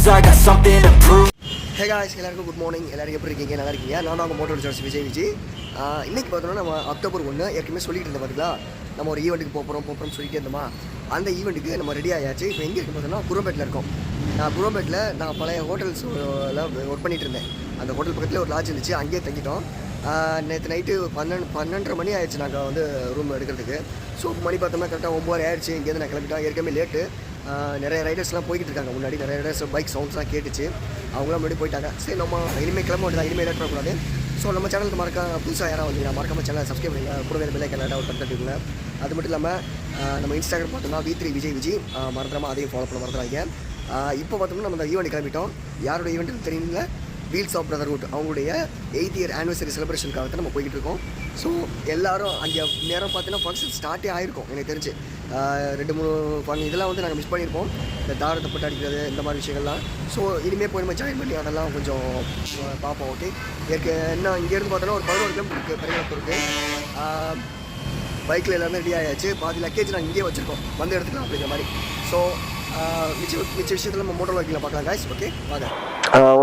cause I got something to prove. Hey guys, எல்லாருக்கும் good morning. எல்லாரும் எப்படி இருக்கீங்க? நல்லா இருக்கீங்க? நான் தான் Motovillageriders விஜய். இன்னைக்கு பார்த்தோம்னா நம்ம அக்டோபர் 1 ஏற்கனவே சொல்லிட்டு இருந்தோம் பார்த்தீங்களா, நம்ம ஒரு ஈவெண்ட்டுக்கு போகிறோம் சொல்லிட்டே இருந்தோமா. அந்த ஈவெண்ட்டுக்கு நம்ம ரெடி ஆயாச்சு. இப்போ எங்கே இருக்கு பார்த்தோம்னா புதுக்கோட்டையில் இருக்கோம். புதுக்கோட்டையில் நான் பழைய ஹோட்டல்ஸில் ஒர்க் பண்ணிகிட்டு இருந்தேன். அந்த ஹோட்டல் பக்கத்தில் ஒரு லாட்ஜ் இருந்துச்சு, அங்கேயே தங்கிட்டோம். நேற்று நைட்டு 12:30 மணி ஆயிடுச்சு நாங்கள் வந்து ரூம் எடுக்கிறதுக்கு. ஸோ மணி பார்த்தோம்னா கரெக்டாக 9 ஆயிடுச்சு. இங்கேருந்து நான் கிளம்பிட்டோம். ஏற்கனவே லேட்டு. நிறைய ரைடர்ஸ்லாம் போய்கிட்டு இருக்காங்க. முன்னாடி நிறைய ரைடர்ஸ் பைக் சவுண்ட்ஸ்லாம் கேட்டுச்சு. அவங்களாம் முன்னாடி போயிட்டாங்க. சரி, நம்ம இனிமேல் கிளம்ப வேண்டியதான், இனிமேல் லேட் பண்ணக்கூடாது. ஸோ நம்ம சேனலுக்கு புதுசாக யாராவது வந்தீங்கன்னா மறக்காம சேனலை சப்ஸ்கிரைப் பண்ணுங்க, கூடவே பெல் ஐக்கான ஒரு தட்டு தட்டுங்க. அது மட்டும் இல்லாமல் நம்ம இன்ஸ்டாகிராம் பார்த்தோம்னா V3 விஜய் மறந்துடாமல் அதையும் ஃபாலோ பண்ண மறந்துடாதீங்க. இப்போ பார்த்தோம்னா நம்ம இந்த ஈவெண்ட் கிளம்பிட்டோம். யாரோட ஈவெண்ட்டுன்னு தெரியுங்களா? வீல்ஸ் ஆஃப் brotherhood அவங்களுடைய 8th year anniversary செலிப்ரேஷனுக்காக தான் நம்ம போய்கிட்டு இருக்கோம். ஸோ எல்லோரும் அங்கே நேரம் பார்த்தீங்கன்னா ஃபங்க்ஷன் ஸ்டார்ட்டே ஆகிருக்கும் எனக்கு தெரிஞ்சு. 2-3 இதெல்லாம் வந்து நாங்கள் மிஸ் பண்ணியிருப்போம். இந்த தாரத்தை போட்டு அடிக்கிறது, இந்த மாதிரி விஷயங்கள்லாம். ஸோ இனிமேல் போய் நம்ம ஜாயின் பண்ணி அதெல்லாம் கொஞ்சம் பார்ப்போம். ஓகே, என்ன இங்கேருந்து பார்த்தோன்னா ஒரு 11 கிலோமீட்டர் இருக்குது பெரியப்பூருக்கு. பைக்கில் எல்லாமே ரெடி ஆகியாச்சு. பாதி லக்கேஜ் நாங்கள் இங்கேயே வச்சுருக்கோம், வந்து எடுத்துக்கலாம் அப்படிங்கிற மாதிரி. ஸோ மிச்ச விஷயத்தில் நம்ம மோட்டோ வைக்கில் பார்க்கலாம் காய்ஸ். ஓகே வாங்க.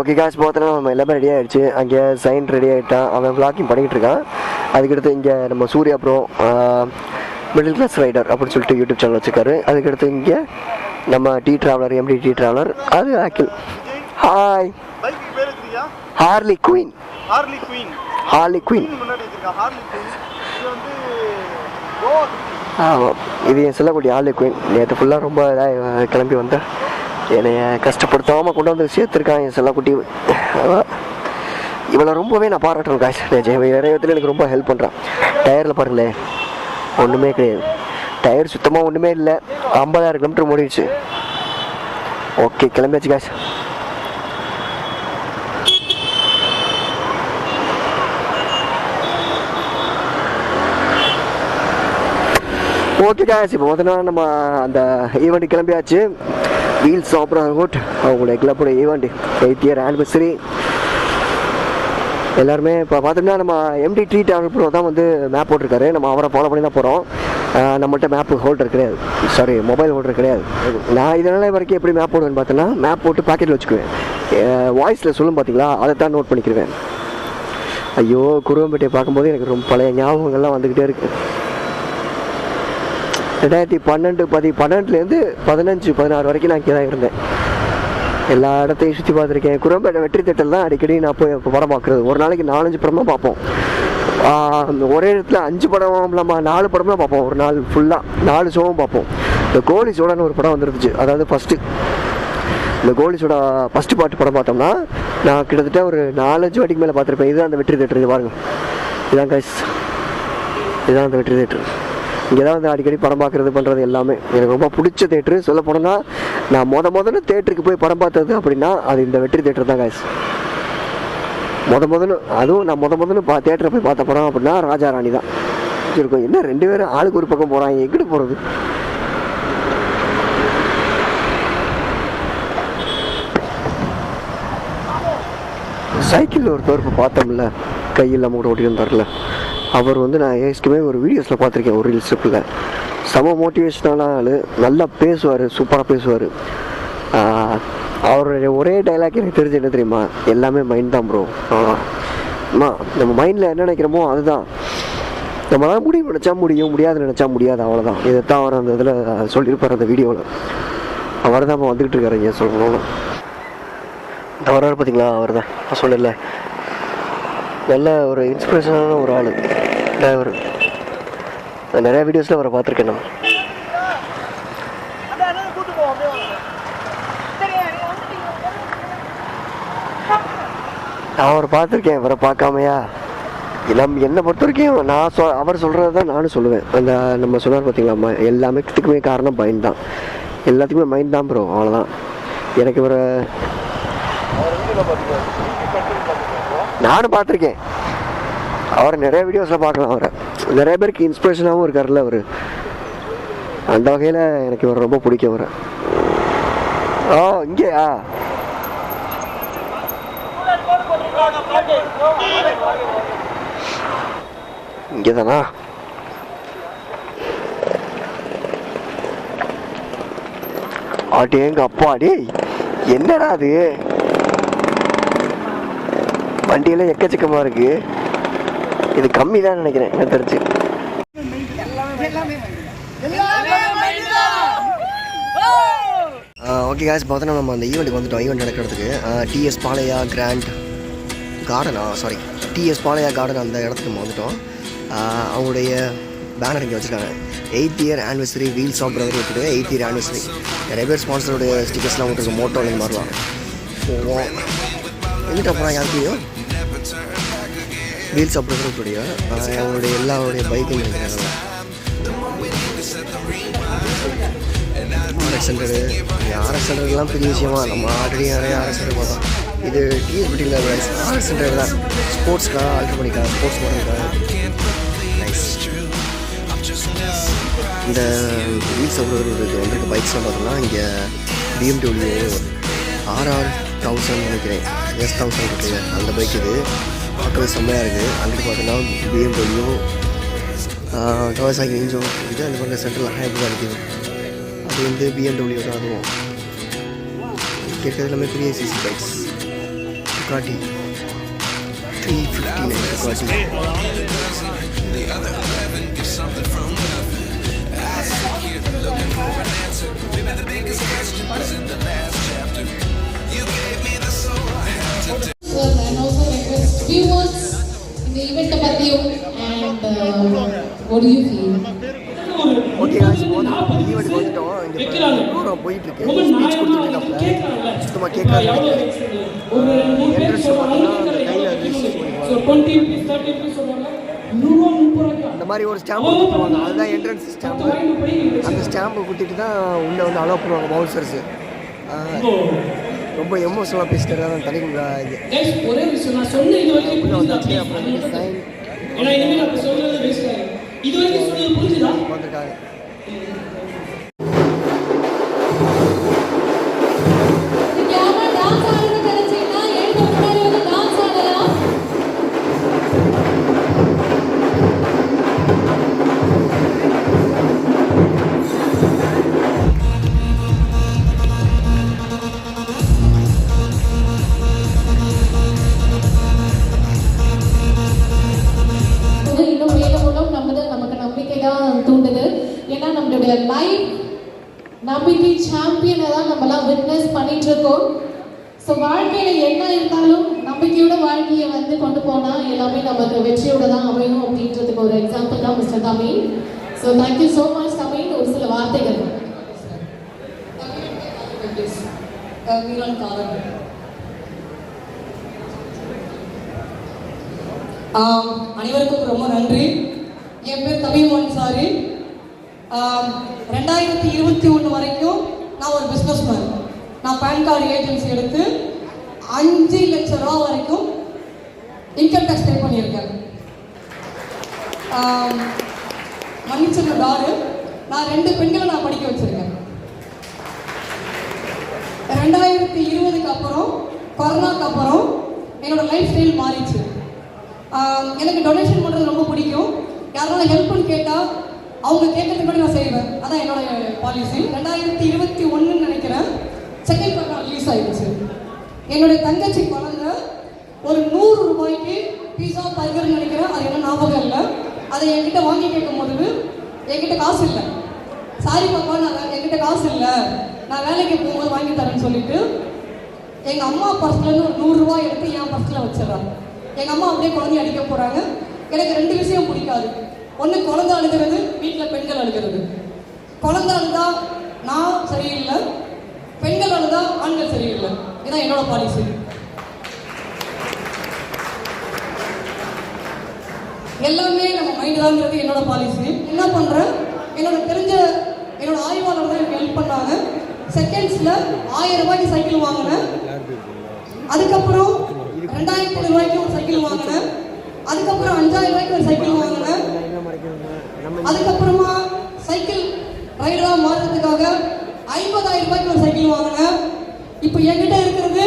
ஓகே காய்ஸ், பார்த்தோன்னா நம்ம எல்லாமே ரெடி ஆகிடுச்சு. அங்கே சைன் ரெடி ஆகிட்டான், அவன் விளாக்கிங் பண்ணிக்கிட்டு இருக்கான். அதுக்கடுத்து இங்கே நம்ம Surya bro middle class rider அப்படின்னு சொல்லிட்டு யூடியூப் சேனல் வச்சுருக்காரு. அதுக்கடுத்து இங்கே நம்ம T traveller MD T traveller, அது ஆக்கில். Hi, Harley queen. ஆமாம், இது என் செல்லக்குட்டி ஹார்லி குயின். நேற்று ஃபுல்லாக ரொம்ப இதாக கிளம்பி வந்தேன். என்னைய கஷ்டப்படுத்தாமல் கொண்டு வந்து சேர்த்துருக்கான் என் செல்லக்குட்டி. இவளை ரொம்பவே நான் பாராட்டுறேன் காய்ஸ். நிறைய விதத்தில் எனக்கு ரொம்ப ஹெல்ப் பண்ணுறான். டயரில் பாருங்களேன், ஒன்றுமே கிடையாது. டயர் சுத்தமாக ஒன்றுமே இல்லை. 50,000 கிலோமீட்டர் ஓடிடுச்சு. ஓகே, கிளம்பியாச்சு காய்ஸ். ஓகே காய்ஸ், இப்போ பார்த்தோன்னா நம்ம அந்த ஈவெண்ட்டு கிளம்பியாச்சு. வீல்ஸ் ஆஃப் brotherhood அவங்களுடைய கிளப்போட ஈவெண்ட் 8th year anniversary. எல்லாருமே இப்போ பார்த்தோம்னா நம்ம MD டி ட்ராவலர் ப்ரோ தான் வந்து மேப் போட்டிருக்காரு. நம்ம அவரை ஃபாலோ பண்ணி தான் போகிறோம். நம்மகிட்ட மேப் ஹோல்டர் கிடையாது, சாரி மொபைல் ஹோல்டர் கிடையாது. நான் இதனால் வரைக்கும் எப்படி மேப் போடுவேன்னு பார்த்தோன்னா, மேப் போட்டு பாக்கெட்டில் வச்சுக்குவேன். வாய்ஸில் சொல்லும் பார்த்தீங்களா, அதை தான் நோட் பண்ணிக்கிடுவேன். ஐயோ, குருவம்பேட்டையை பார்க்கும்போது எனக்கு ரொம்ப பழைய ஞாபகங்கள்லாம் வந்துக்கிட்டே இருக்குது. 2012-12லேருந்து 15-16 வரைக்கும் நான் இங்கே தான் இருந்தேன். எல்லா இடத்தையும் சுற்றி பார்த்துருக்கேன். குருவம்பேட்டை வெற்றி தேட்டல் தான் அடிக்கடி நான் போய் படம் பார்க்குறது. ஒரு நாளைக்கு 4-5 படமாக பார்ப்போம். ஒரே இடத்துல 5 படம் இல்லாமல் 4 படமாக பார்ப்போம். ஒரு நாள் ஃபுல்லாக 4 ஷோவும் பார்ப்போம். இந்த கோலி சோடான்னு ஒரு படம் வந்துருந்துச்சு. அதாவது இந்த கோலி சோடா ஃபஸ்ட்டு பாட்டு படம் பார்த்தோம்னா நான் கிட்டத்தட்ட ஒரு 4-5 வாட்டிக்கு மேலே பார்த்துருப்பேன். இதுதான் அந்த வெற்றி தேட்டர். இது பாருங்கள், இதுதான் கைஸ், இதுதான் அந்த வெற்றி தேட்டர். இங்கே தான் வந்து அடிக்கடி படம் பார்க்குறது பண்ணுறது எல்லாமே எனக்கு ரொம்ப பிடிச்ச தேட்ரு. சொல்ல போனோன்னா நான் முதல்ல தேட்டருக்கு போய் படம் பார்த்தது அப்படின்னா அது இந்த வெற்றி தேட்டர் தான் காய்ஸ். அதுவும் நான் முதல்ல தேட்டரை போய் பார்த்த படம் அப்படின்னா ராஜா ராணி தான் இருக்கும். என்ன 2 பேரும் ஆளுக்கு ஒரு பக்கம் போகிறாங்க, எங்கிட்டு போகிறது? சைக்கிளில் ஒருத்தர் இப்போ பார்த்தோம்ல, கையில் மூட்டை ஓட்டி வந்தார்ல, அவர் வந்து நான் ஏற்கனவே ஒரு வீடியோஸில் பார்த்துருக்கேன், ஒரு ரீல்ஸ் ட்ரிப்பில். செம மோட்டிவேஷனான ஆள், நல்லா பேசுவார், சூப்பராக பேசுவார். அவருடைய ஒரே டைலாக் எனக்கு தெரிஞ்சு என்ன தெரியுமா, எல்லாமே மைண்ட் தான் ப்ரோ. அம்மா, நம்ம மைண்டில் என்ன நினைக்கிறோமோ அதுதான். நம்மளால் முடியும் நினச்சா முடியும், முடியாது நினச்சா முடியாது, அவ்வளோதான். இதைத்தான் அவர் அந்த இதில் சொல்லியிருப்பார் அந்த வீடியோவில். அவர் தான் இப்போ வந்துக்கிட்டு இருக்காரு. இங்கே சொல்லணும்னா இந்த வர்றாரு பார்த்தீங்களா, அவர் தான் நான் சொல்லலை. நல்ல ஒரு இன்ஸ்பிரேஷனான ஒரு ஆள், டிரைவர். நிறையா வீடியோஸில் அவரை பார்த்துருக்கேன் நான். அவரை பார்த்துருக்கேன், அவரை பார்க்காமையா? என்னை பொறுத்த வரைக்கும் நான் அவர் சொல்கிறது தான் நானும் சொல்லுவேன். அந்த நம்ம சொன்னார் பார்த்தீங்களா, எல்லாத்துக்குமே காரணம் மைண்ட் தான். எல்லாத்துக்குமே மைண்ட் தான் ப்ரோ, அவ்வளோதான். எனக்கு இவரை நானும் பார்த்துருக்கேன். அவரை நிறைய வீடியோஸில் பார்க்கலாம். அவரை நிறைய பேருக்கு இன்ஸ்பிரேஷனாகவும் இருக்கார்ல அவர். அந்த வகையில் எனக்கு இவர் ரொம்ப பிடிக்கும். அவரை இங்கேயா இங்கே தானா? அடேங்க அப்பா, டே என்னடா அது வண்டியெல்லாம் எக்கச்சக்கமாக இருக்குது. இது கம்மி தான் நினைக்கிறேன் எனக்கு தெரிஞ்சு. ஓகே காய்ஸ், பார்த்தோன்னா நம்ம அந்த ஈவெண்ட்டுக்கு வந்துட்டோம். ஈவெண்ட் நடக்கிறதுக்கு DS Palya grand கார்டனா DS Palya garden அந்த இடத்துக்கு நம்ம வந்துட்டோம். அவங்களுடைய பேனர் இங்கே வச்சுருக்காங்க. 8th year anniversary wheels of brotherhood 8th year anniversary. நிறைய பேர் ஸ்பான்சருடைய ஸ்டிக்கர்ஸ்லாம் விட்டுருக்கு. மோட்டோ இந்த மாதிரிலாம் போவோம். எங்கிட்ட அப்புறம் யாருக்கையும் வீல்ஸ் ஆஃப் brotherhood அவங்களுடைய எல்லாருடைய பைக்கும் இருக்கிறாங்க. RX100 பெரிய விஷயமா, நம்ம ஆல்ரெடி நிறைய RX100 பார்த்தோம். இது டிஎஸ்பிடியில் RX100 தான். ஸ்போர்ட்ஸ்க்காக ஆல்ட்ரு பண்ணிக்கலாம், ஸ்போர்ட்ஸ் மாடலுக்காக. நைஸ். இந்த வீல்ஸ் ஆஃப் brotherhood வந்திருக்க பைக்ஸ்லாம் பார்த்தோம்னா இங்கே BMW RR1000 நினைக்கிறேன், S1000 இருக்குது. அந்த பைக் இது பார்க்கவே செம்மையாக இருக்குது. அங்கிட்டு பார்த்தோன்னா BMW கவாசாக்கி இன்ஜோ இருக்குது. அந்த மாதிரி சென்ட்ரல் ஹேப் தான் இருக்குது. அது வந்து BMW தான். அதுவும் கேட்கறது எல்லாமே பெரிய CC bikes. Ducati 359 Ducati. What do you feel? Okay guys, event வந்துட்டோம். இங்கே ப்ரோக்ராம் போயிட்டுருக்கு. ஸ்பீச் கொடுத்துருக்காங்க. சுத்தமாக கேட்காது. என்ட்ரன்ஸ் பார்த்தோன்னா அந்த கையில் ரிஜிஸ்ட்ரேஷன் பண்ணிக்குவாங்க. அந்த மாதிரி ஒரு ஸ்டாம்பு கொடுத்துருவாங்க. அதுதான் என்ட்ரன்ஸ் ஸ்டாம்பு. அந்த ஸ்டாம்பை கொடுத்துட்டு தான் உள்ளே வந்து அலோவ் பண்ணுவாங்க பவுன்சர்ஸு. ரொம்ப எமோஷனலாக பேசிட்டு தான் தனிக்குங்க. ஒரே விஷயம் நான் சொன்ன இது வரைக்கும் வந்தாச்சு. அப்புறம் சைன் இது வரைக்கும் சொன்னது புரிஞ்சுதா? வந்துட்டாங்க. தூண்டுது. ஏன்னா நம்மளுடைய லைஃப் நம்பிக்கை சாம்பியனை தான் நம்மளாம் விட்னஸ் பண்ணிட்டு இருக்கோம். ஸோ வாழ்க்கையில என்ன இருந்தாலும் நம்பிக்கையோட வாழ்க்கையை வந்து கொண்டு போனா எல்லாமே நமக்கு வெற்றியோட தான் அமையும் அப்படின்றதுக்கு ஒரு எக்ஸாம்பிள் தான் mister Tamil. So thank you so much Tamil. ஒரு சில வார்த்தைகள். அனைவருக்கும் ரொம்ப நன்றி. என் பேர் தமிழ் சாரி. 2021 வரைக்கும் நான் ஒரு பிஸ்னஸ் மேன். நான் பேன் கார்டு ஏஜென்சி எடுத்து 5 லட்சம் ரூபா வரைக்கும் இன்கம் டேக்ஸ் பே பண்ணியிருக்கேன். மன்னிச்சிருந்த டாரு. நான் 2 பெண்களை நான் படிக்க வச்சுருக்கேன். 2020க்கு அப்புறம் கொரோனாக்கு அப்புறம் என்னோட லைஃப் ஸ்டைல் மாறிச்சு. எனக்கு டொனேஷன் பண்ணுறது ரொம்ப பிடிக்கும். யாராவது ஹெல்ப்னு கேட்டால் அவங்க கேட்கறதுக்கு முன்னாடி நான் செய்வேன். அதான் என்னோட பாலிசி. 2021 நினைக்கிறேன் செகண்ட் கொரோனா ரிலீஸ் ஆகிடுச்சு. என்னுடைய தங்கச்சி குழந்தை ஒரு 100 ரூபாய்க்கு பீஸா பர்கர்னு நினைக்கிறேன், அது என்ன ஞாபகம் இல்லை. அதை என்கிட்ட வாங்கி கேட்கும் போது என்கிட்ட காசு இல்லை. சாரி பாப்பா, நான் என்கிட்ட காசு இல்லை, நான் வேலைக்கு போகும்போது வாங்கி தரேன்னு சொல்லிட்டு எங்கள் அம்மா பர்ஸ்லேருந்து ஒரு 100 ரூபாய் எடுத்து என் பர்ஸில் வச்சிடறாங்க. எங்கள் அம்மா அப்படியே குழந்தைய அடிக்க போகிறாங்க. எனக்கு 2 விஷயம் பிடிக்காது. ஒன்று குழந்தை அழுகிறது, வீட்டில் பெண்கள் அழுகிறது. குழந்தை அழுதா நான் சரியில்லை, பெண்கள் அழுதா ஆண்கள் சரியில்லை. இதுதான் என்னோட பாலிசி. எல்லாமே நம்ம மைண்டு தாங்கிறது என்னோட பாலிசி. என்ன பண்ணுறேன், என்னோட ஆய்வாளர் தான் எனக்கு ஹெல்ப் பண்ணாங்க. செகண்ட்ஸில் 1000 ரூபாய்க்கு சைக்கிள் வாங்கினேன். அதுக்கப்புறம் 2000 ரூபாய்க்கு ஒரு சைக்கிள் வாங்கினேன். அதுக்கப்புறம் 5000 ரூபாய்க்கு ஒரு சைக்கிள் வாங்கினேன். அதுக்கப்புறமா சைக்கிள் ரைடராக மாறுறதுக்காக 50000 ரூபாய்க்கு ஒரு சைக்கிள் வாங்கினேன். இப்போ என்கிட்ட இருக்கிறது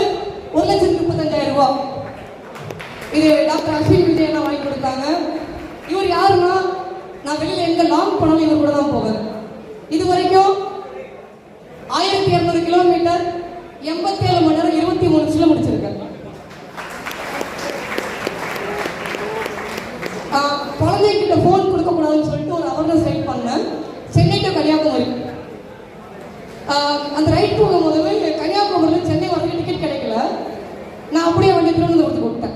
1,35,000 ரூபா. இது டாக்டர் அஸ்வின் விஜயனா வாங்கி கொடுத்தாங்க. இவர் யாருன்னா, நான் வெளியில் எங்கே லாங் போனாலும் இவர் கூட தான் போவேன். இது வரைக்கும் 1200 கிலோமீட்டர் 87 மணி நேரம் 23 நிமிஷத்துல முடிச்சிருக்கேன். குழந்தைகிட்ட ஃபோன் கொடுக்கக்கூடாதுன்னு சொல்லிட்டு ஒரு அவேர்னஸ் ரைட் பண்ணேன், சென்னை டு கன்னியாகுமரி. அந்த ரைட் போகும்போது கன்னியாகுமரியில் சென்னை வரதுக்கு டிக்கெட் கிடைக்கல. நான் அப்படியே வந்து திருவனந்தபுரத்துக்கு விட்டேன்.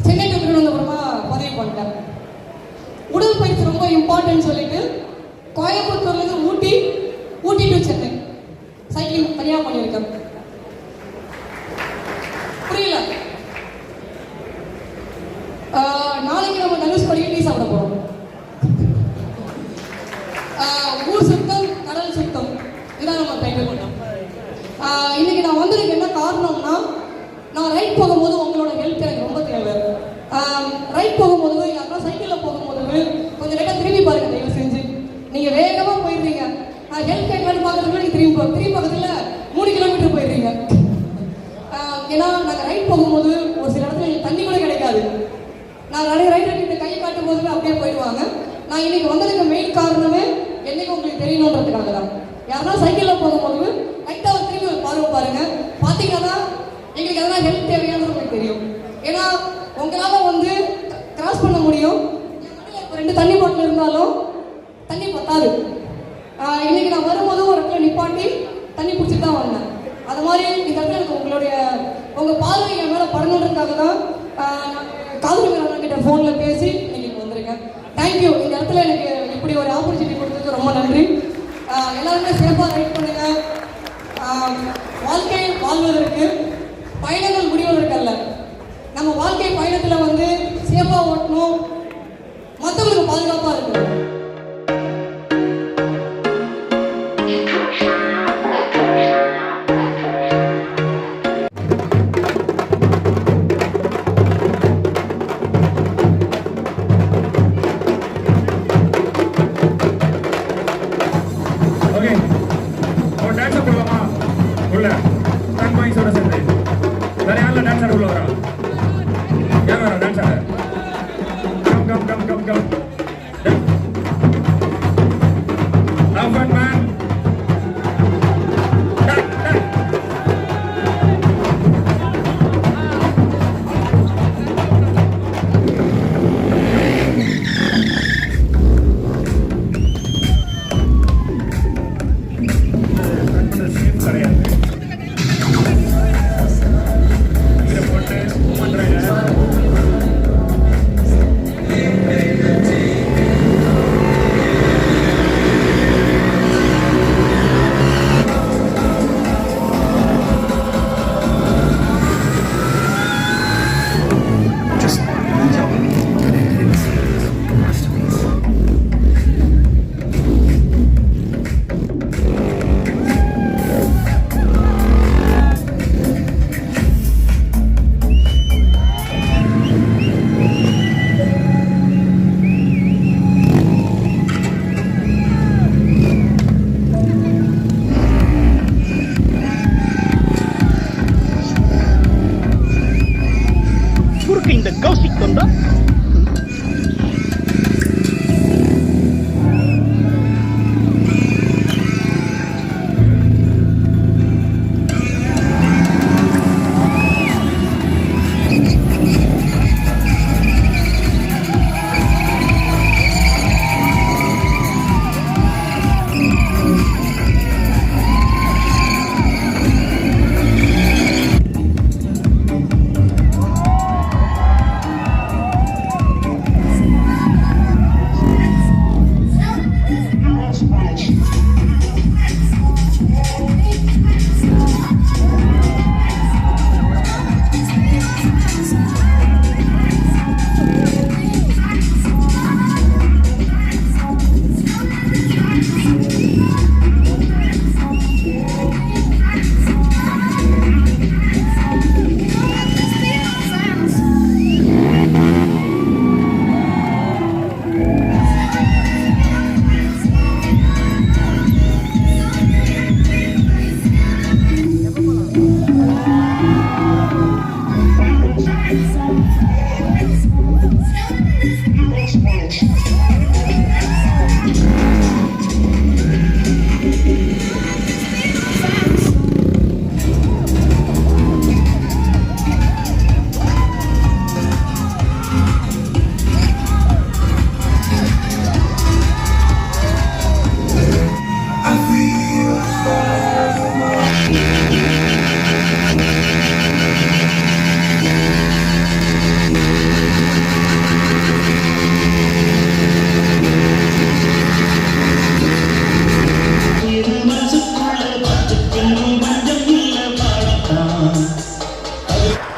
சென்னை டு திருவனந்தபுரமா பதிவு பண்ணிட்டேன். உடல் பயிற்சி ரொம்ப இம்பார்ட்டன்ட் சொல்லிட்டு கோயம்புத்தூர்லேருந்து ஊட்டி டு சென்னை சைக்கிளிங் தனியாக பண்ணியிருக்கேன். புரியல. நாளைக்கு நம்ம தனுஷ்கோடி டீ சாப்பிட போகிறோம். ஊர் சுத்தம் கடல் சுத்தம் இதான் நம்ம டைட்டில் பண்ணோம். இன்னைக்கு நான் வந்ததுக்கு என்ன காரணம்னா, நான் ரைட் போகும்போது உங்களோட ஹெல்ப் எனக்கு ரொம்ப தேவை. ரைட் போகும்போது யாரா சைக்கிளில் போகும்போது கொஞ்சம் லைட்டாக திரும்பி பாருங்க தயவு செஞ்சு. நீங்கள் வேகமாக போயிடுறீங்க, நான் ஹெல்ப் கேட்கலான்னு பார்க்கறதுக்கு நீங்கள் திரும்பி பக்கத்தில் 3 கிலோமீட்டர் போயிடுறீங்க. ஏன்னா நாங்கள் ரைட் போகும்போது ஒரு சில இடத்துல தண்ணி கூட கிடைக்காது. நான் நிறைய ரைடர்கிட்ட கை காட்டும் போது அப்படியே போயிடுவாங்க. நான் இன்னைக்கு வந்ததுக்கு மெயின் காரணமே என்னைக்கு உங்களுக்கு தெரியணுன்றதுக்காக தான். யாருன்னா சைக்கிளில் போகும்போது லைட்டாக திரும்பி பாருங்க, பார்த்தீங்கன்னா எங்களுக்கு எதனா ஹெல்ப் தேவையானது உங்களுக்கு தெரியும். ஏன்னா உங்களால் வந்து கிராஸ் பண்ண முடியும். என் மடியில் இப்போ 2 தண்ணி பாட்டில் இருந்தாலும் தண்ணி பத்தாது. இன்னைக்கு நான் வரும்போது ஒரு இடத்துல நிப்பாட்டி தண்ணி பிடிச்சிட்டு தான் வந்தேன். அது மாதிரி இந்த இடத்துல எனக்கு உங்கள் பார்வை என் மேலே படணுன்றதுக்காக தான் காதலிக்கிட்ட ஃபோனில் பேசி இன்னைக்கு வந்திருக்கேன். தேங்க்யூ. இந்த இடத்துல எனக்கு இப்படி ஒரு ஆப்பர்ச்சுனிட்டி கொடுத்ததுக்கு ரொம்ப நன்றி. எல்லாருமே சேஃபாக ரைட் பண்ணுங்க. வாழ்க்கை வாழ்வதற்கு பயணங்கள் முடிவதற்கல்ல, நம்ம வாழ்க்கை பயணத்தில் வந்து சேஃபாக ஓட்டணும், மற்றவங்களுக்கு பாதுகாப்பாக இருக்கணும்.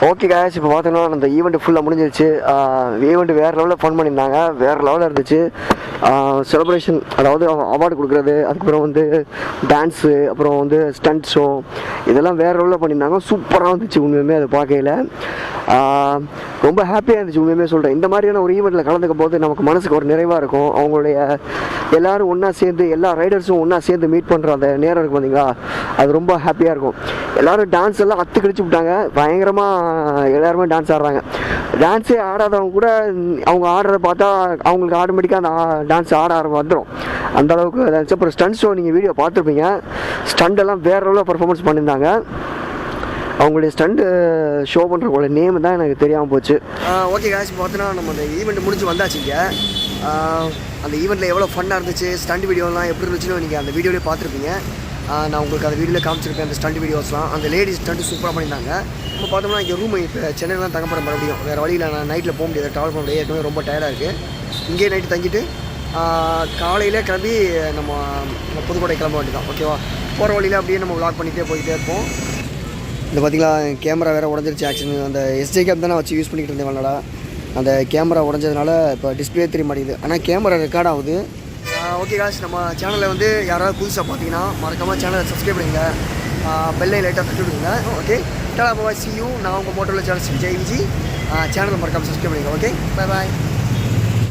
ஓகே காய்ஸ், இப்போ பார்த்தோன்னா அந்த ஈவெண்ட் ஃபுல்லாக முடிஞ்சிருச்சு. ஈவெண்ட் வேறு லெவலில் ஃபன் பண்ணியிருந்தாங்க, வேறு லெவலில் இருந்துச்சு. செலிப்ரேஷன், அதாவது அவார்டு கொடுக்குறது, அதுக்கப்புறம் வந்து டான்ஸு, அப்புறம் வந்து ஸ்டண்ட் ஷோ, இதெல்லாம் வேறு லெவலில் பண்ணியிருந்தாங்க. சூப்பராக இருந்துச்சு உண்மையுமே அதை பார்க்கையில். ரொம்ப ஹாப்பியாக இருந்துச்சு உண்மையுமே சொல்கிறேன். இந்த மாதிரியான ஒரு ஈவெண்ட்டில் கலந்துக்கும் போது நமக்கு மனசுக்கு ஒரு நிறைவாக இருக்கும். அவங்களுடைய எல்லோரும் ஒன்றா சேர்ந்து, எல்லா ரைடர்ஸும் ஒன்றா சேர்ந்து மீட் பண்ணுற அந்த நேரம் இருக்கும் பார்த்தீங்களா, அது ரொம்ப ஹாப்பியாக இருக்கும். எல்லோரும் டான்ஸ் எல்லாம் அத்து கழிச்சு விட்டாங்க, பயங்கரமாக எல்லாருமே டான்ஸ் ஆடுறாங்க. டான்ஸே ஆடாதவங்க கூட அவங்க ஆடுறத பார்த்தா அவங்களுக்கு ஆட்டோமேட்டிக்காக அந்த டான்ஸ் ஆட வந்துடும், அந்த அளவுக்கு இருந்துச்சு. அப்புறம் ஸ்டண்ட் ஷோ நீங்கள் வீடியோ பார்த்துருப்பீங்க, ஸ்டண்டெல்லாம் வேறு லெவலில் பர்ஃபார்மன்ஸ் பண்ணியிருந்தாங்க. அவங்களுடைய ஸ்டண்ட் ஷோ பண்ணுறவங்களோட நேம் தான் எனக்கு தெரியாமல் போச்சு. ஓகே காய்ஸ், பார்த்தோன்னா நம்ம அந்த ஈவெண்ட் முடிஞ்சு வந்தாச்சுங்க. அந்த ஈவெண்ட்டில் எவ்வளோ ஃபன்னாக இருந்துச்சு, ஸ்டண்ட் வீடியோலாம் எப்படி இருந்துச்சுன்னு நீங்கள் அந்த வீடியோலேயே பார்த்துருப்பீங்க. நான் உங்களுக்கு அந்த வீடியோவில் காமிச்சிருக்கேன் அந்த ஸ்டண்ட் வீடியோஸ்லாம். அந்த லேடிஸ் ஸ்டண்ட் சூப்பராக பண்ணியிருந்தாங்க. இப்போ பார்த்தோம்னா இங்கே ரூம் இப்போ சென்னையில் தான் தங்க போகிற மறுபடியும், வேறு வழியில் நான் நைட்டில் போக முடியாது, ட்ராவல் பண்ண முடியாது, ஏற்கனவே ரொம்ப டயர்டாக இருக்குது. இங்கேயே நைட்டு தங்கிட்டு காலையில் கிளம்பி நம்ம புதுக்கோட்டை கிளம்ப வேண்டியதான். ஓகேவா, போகிற வழியில் அப்படியே நம்ம விளாக் பண்ணிகிட்டே போய்கிட்டே இருப்போம். இந்த பார்த்திங்களா, கேமரா வேறு உடஞ்சிருச்சு. ஆக்சுவலி அந்த எஸ்ஜே கேம் தான் நான் வச்சு யூஸ் பண்ணிக்கிட்டு இருந்தேன் விளாடா. அந்த கேமரா உடஞ்சதுனால இப்போ டிஸ்பிளே தெரிய மாட்டேங்குது, ஆனால் கேமரா ரெக்கார்ட் ஆகுது. ஓகே காய்ஸ், நம்ம சேனலில் வந்து யாராவது புதுசாக பார்த்தீங்கன்னா மறக்காமல் சேனலை சப்ஸ்கிரைப் பண்ணுங்க, பெல்லை லைட்டாக தட்டி விடுங்க. Okay, Tata bye, C you. நான் உங்கள் மோட்டோவில் சேனல் விஜய் சேனலை மறக்காமல் சப்ஸ்கிரைப் பண்ணுங்க. Okay, bye bye.